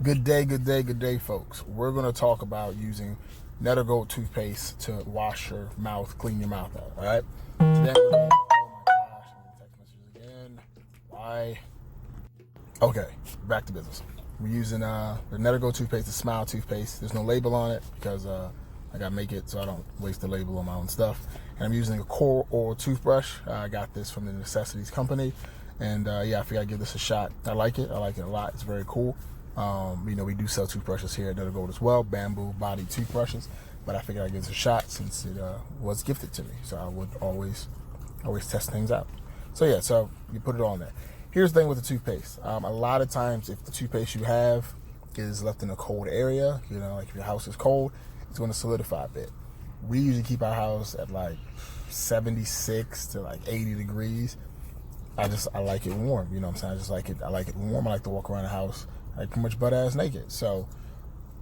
Good day, folks. We're going to talk about using Netter Gold toothpaste to wash your mouth, clean your mouth out, all right? Today, oh my gosh, I'm getting text messages again. Why? Okay, back to business. We're using the Netter Gold toothpaste, the Smile toothpaste. There's no label on it because I got to make it so I don't waste the label on my own stuff. And I'm using a core oil toothbrush. I got this from the Necessities Company. And yeah, I figured I'd give this a shot. I like it a lot. It's very cool. We do sell toothbrushes here at Netter Gold as well, bamboo body toothbrushes, but I figured I'd give this a shot since it was gifted to me. So I would always test things out. So yeah, so you put it on there. Here's the thing with the toothpaste. A lot of times if the toothpaste you have is left in a cold area, like if your house is cold, it's going to solidify a bit. We usually keep our house at like 76 to like 80 degrees. I like it warm, you know what I'm saying? I like it warm. I like to walk around the house like pretty much butt ass naked. So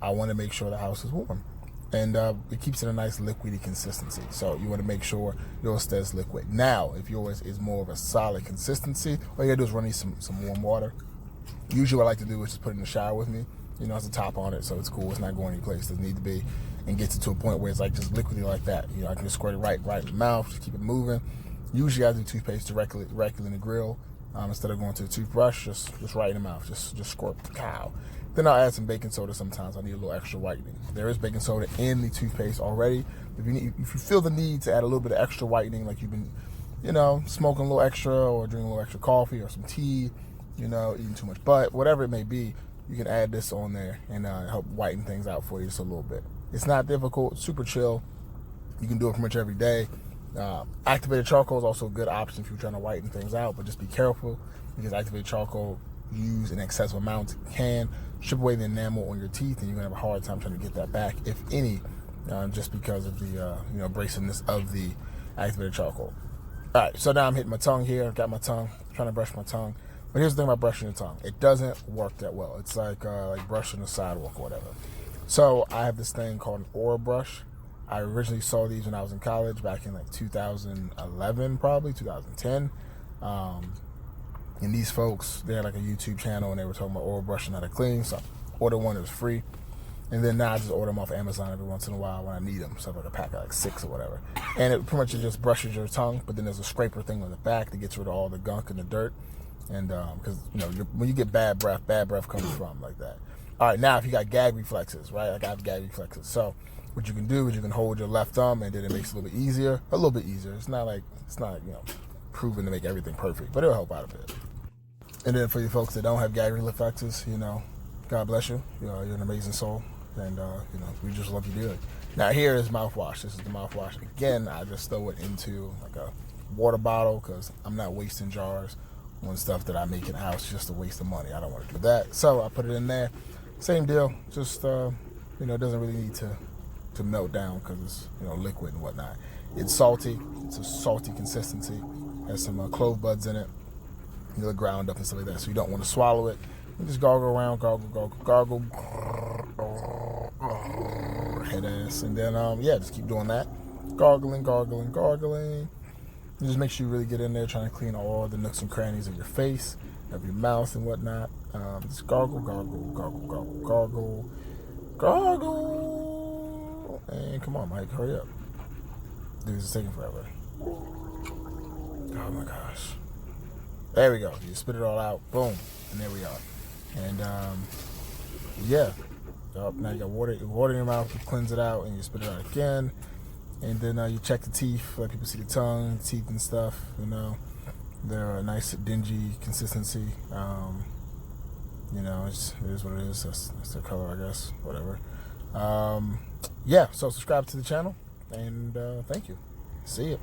I want to make sure the house is warm. And it keeps it a nice liquidy consistency. So you want to make sure yours stays liquid. Now, if yours is more of a solid consistency, all you gotta do is run some warm water. Usually what I like to do is just put it in the shower with me. It's a top on it, so it's cool. It's not going any place. It doesn't need to be. And gets it to a point where it's like just liquidy like that. I can just squirt it right in the mouth, just keep it moving. Usually I do toothpaste directly in the grill. Instead of going to the toothbrush, just right in the mouth, just squirt the cow. Then I'll add some baking soda sometimes. I need a little extra whitening. There is baking soda in the toothpaste already. If you feel the need to add a little bit of extra whitening, like you've been, smoking a little extra or drinking a little extra coffee or some tea, eating too much butt, whatever it may be, you can add this on there and help whiten things out for you just a little bit. It's not difficult, it's super chill. You can do it pretty much every day. Activated charcoal is also a good option if you're trying to whiten things out, but just be careful because activated charcoal, use in excessive amounts, can strip away the enamel on your teeth, and you're gonna have a hard time trying to get that back, if any, just because of the abrasiveness of the activated charcoal. All right, so now I'm hitting my tongue here. I've got my tongue, trying to brush my tongue. But here's the thing about brushing your tongue: it doesn't work that well. It's like brushing the sidewalk or whatever. So I have this thing called an oral brush. I originally saw these when I was in college back in like 2011, probably 2010. And these folks, they had like a YouTube channel and they were talking about oral brushing, how to clean. So I ordered one, it was free. And then now I just order them off Amazon every once in a while when I need them. So I have like a pack of like 6 or whatever. And it pretty much just brushes your tongue, but then there's a scraper thing on the back that gets rid of all the gunk and the dirt. And because, when you get bad breath comes from like that. All right, now if you got gag reflexes, right? Like I have gag reflexes. So what you can do is you can hold your left thumb and then it makes it a little bit easier. It's not proven to make everything perfect, but it'll help out a bit. And then for you folks that don't have gag reflexes, God bless you. You're an amazing soul, and we just love you dearly. Now here is mouthwash. This is the mouthwash. Again, I just throw it into like a water bottle because I'm not wasting jars on stuff that I make in the house. Just a waste of money. I don't want to do that. So I put it in there. Same deal. Just it doesn't really need to melt down because it's liquid and whatnot. It's salty. It's a salty consistency. Has some clove buds in it. Ground up and stuff like that. So you don't want to swallow it. You just gargle around, gargle, head ass, and then just keep doing that, gargling. And just make sure you really get in there trying to clean all the nooks and crannies of your face, of your mouth and whatnot. Just gargle, and come on, Mike, hurry up. Dude, it's taking forever. Oh my gosh. There we go. You spit it all out. Boom. And there we are. And now you got water in your mouth, you cleanse it out, and you spit it out again. And then you check the teeth, let people see the tongue, teeth and stuff. They're a nice dingy consistency. It is what it is. That's their color, I guess. Whatever. So subscribe to the channel, and thank you. See you.